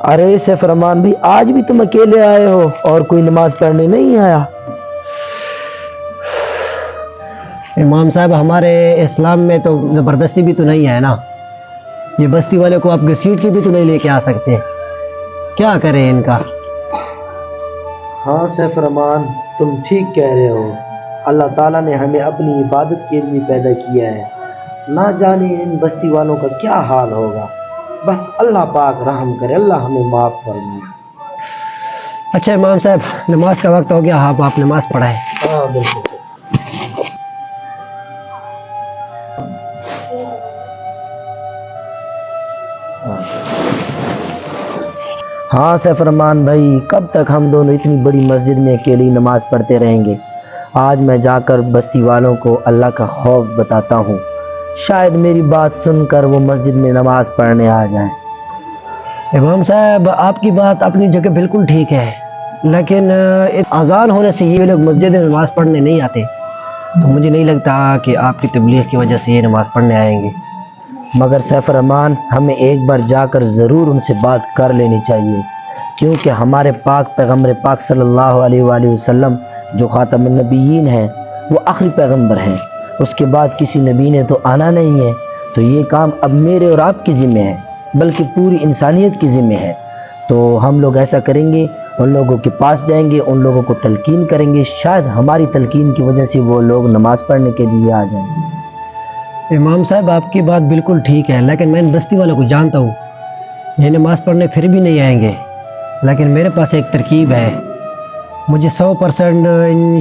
ارے safe رحمان بھائی، آج بھی تم اکیلے آئے ہو اور کوئی نماز پڑھنے نہیں آیا؟ امام صاحب، ہمارے اسلام میں تو زبردستی بھی تو نہیں ہے نا، یہ بستی والے کو آپ گھسیٹ کے بھی تو نہیں لے کے آ سکتے، کیا کریں ان کا؟ ہاں سیف رحمان، تم ٹھیک کہہ رہے ہو، اللہ تعالیٰ نے ہمیں اپنی عبادت کے لیے پیدا کیا ہے، نہ جانے ان بستی والوں کا کیا حال ہوگا۔ بس اللہ پاک رحم کرے، اللہ ہمیں معاف فرمائے۔ اچھا امام صاحب، نماز کا وقت ہو گیا، آپ نماز پڑھائیں۔ ہاں بالکل۔ ہاں سیف رحمان بھائی، کب تک ہم دونوں اتنی بڑی مسجد میں اکیلی نماز پڑھتے رہیں گے؟ آج میں جا کر بستی والوں کو اللہ کا خوف بتاتا ہوں، شاید میری بات سن کر وہ مسجد میں نماز پڑھنے آ جائیں۔ امام صاحب، آپ کی بات اپنی جگہ بالکل ٹھیک ہے، لیکن اذان ہونے سے یہ لوگ مسجد میں نماز پڑھنے نہیں آتے، تو مجھے نہیں لگتا کہ آپ کی تبلیغ کی وجہ سے یہ نماز پڑھنے آئیں گے۔ مگر سیف رحمان، ہمیں ایک بار جا کر ضرور ان سے بات کر لینی چاہیے، کیونکہ ہمارے پاک پیغمبر پاک صلی اللہ علیہ وآلہ وسلم جو خاتم النبیین ہیں، وہ آخری پیغمبر ہیں، اس کے بعد کسی نبی نے تو آنا نہیں ہے، تو یہ کام اب میرے اور آپ کی ذمہ ہے، بلکہ پوری انسانیت کی ذمہ ہے۔ تو ہم لوگ ایسا کریں گے، ان لوگوں کے پاس جائیں گے، ان لوگوں کو تلقین کریں گے، شاید ہماری تلقین کی وجہ سے وہ لوگ نماز پڑھنے کے لیے آ جائیں۔ امام صاحب، آپ کی بات بالکل ٹھیک ہے، لیکن میں ان بستی والوں کو جانتا ہوں، یہ نماز پڑھنے پھر بھی نہیں آئیں گے، لیکن میرے پاس ایک ترکیب ہے، مجھے 100%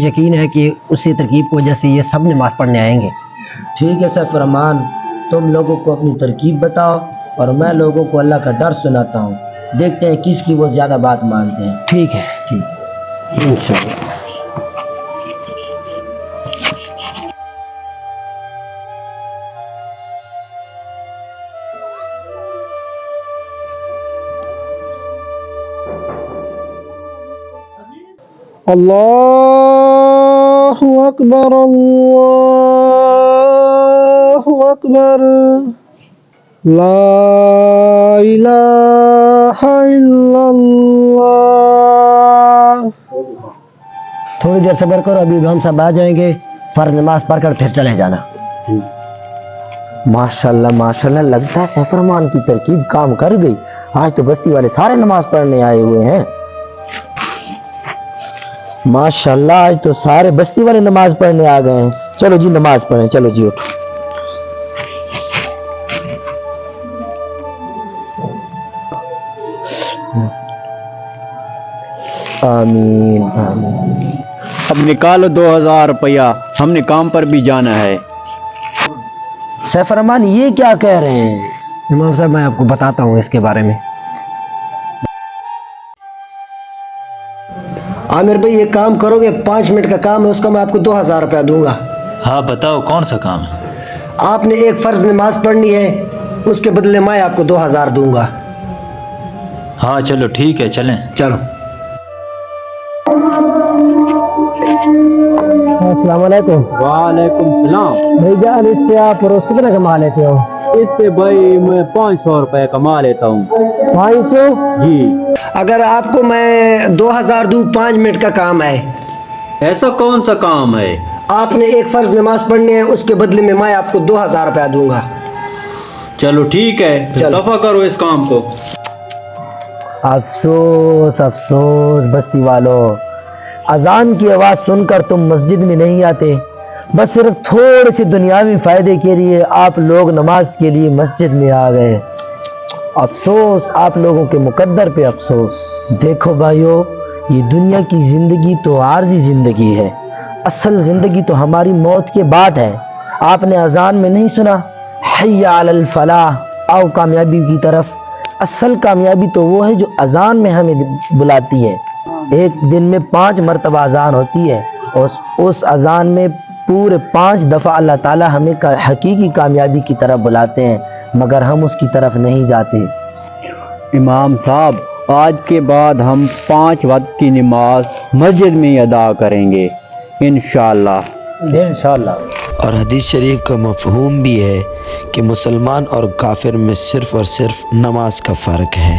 یقین ہے کہ اسی ترکیب کی وجہ سے یہ سب نماز پڑھنے آئیں گے۔ ٹھیک ہے سیف رحمان، تم لوگوں کو اپنی ترکیب بتاؤ اور میں لوگوں کو اللہ کا ڈر سناتا ہوں، دیکھتے ہیں کس کی وہ زیادہ بات مانتے ہیں۔ ٹھیک ہے، ٹھیک انشاءاللہ۔ اللہ اکبر، اللہ اکبر، لا الہ الا اللہ۔ تھوڑی دیر صبر کرو، ابھی ہم سب آ جائیں گے، فرض نماز پڑھ کر پھر چلے جانا۔ ماشاءاللہ ماشاءاللہ، لگتا ہے سیف رحمان کی ترکیب کام کر گئی، آج تو بستی والے سارے نماز پڑھنے آئے ہوئے ہیں۔ ماشاءاللہ، آج تو سارے بستی والے نماز پڑھنے آ گئے ہیں۔ چلو جی نماز پڑھیں، چلو جی اٹھو۔ آمین آمین۔ اب نکالو 2000 روپیہ، ہم نے کام پر بھی جانا ہے۔ سیف رحمان یہ کیا کہہ رہے ہیں؟ امام صاحب، میں آپ کو بتاتا ہوں اس کے بارے میں۔ عامر بھائی، یہ کام کرو گے، 5 منٹ کا کام ہے، اس کا میں آپ کو 2000 روپیہ دوں گا۔ ہاں بتاؤ، کون سا کام ہے؟ آپ نے ایک فرض نماز پڑھنی ہے، اس کے بدلے میں آپ کو 2000 دوں گا۔ ہاں چلو ٹھیک ہے، چلیں۔ چلو۔ السلام علیکم۔ وعلیکم السلام۔ بھائی جان، اس سے آپ روز کتنا کما لیتے ہو؟ اس سے بھائی میں 500 روپے کما لیتا ہوں۔ 500؟ جی۔ اگر آپ کو میں 2000 دوں، 5 منٹ کا کام ہے۔ ایسا کون سا کام ہے؟ آپ نے ایک فرض نماز پڑھنی ہے، اس کے بدلے میں آپ کو 2000 روپیہ دوں گا۔ چلو ٹھیک ہے، چلو۔ دفع کرو اس کام کو۔ افسوس افسوس بستی والوں، اذان کی آواز سن کر تم مسجد میں نہیں آتے، بس صرف تھوڑے سے دنیاوی فائدے کے لیے آپ لوگ نماز کے لیے مسجد میں آ گئے۔ افسوس، آپ لوگوں کے مقدر پہ افسوس۔ دیکھو بھائیو، یہ دنیا کی زندگی تو عارضی زندگی ہے، اصل زندگی تو ہماری موت کے بعد ہے۔ آپ نے اذان میں نہیں سنا، حی علی الفلاح، آؤ کامیابی کی طرف؟ اصل کامیابی تو وہ ہے جو اذان میں ہمیں بلاتی ہے۔ ایک دن میں 5 مرتبہ اذان ہوتی ہے، اور اس اذان میں پورے 5 دفعہ اللہ تعالیٰ ہمیں حقیقی کامیابی کی طرف بلاتے ہیں، مگر ہم اس کی طرف نہیں جاتے۔ امام صاحب، آج کے بعد ہم 5 وقت کی نماز مسجد میں ادا کریں گے انشاءاللہ۔ انشاءاللہ۔ اور حدیث شریف کا مفہوم بھی ہے کہ مسلمان اور کافر میں صرف اور صرف نماز کا فرق ہے۔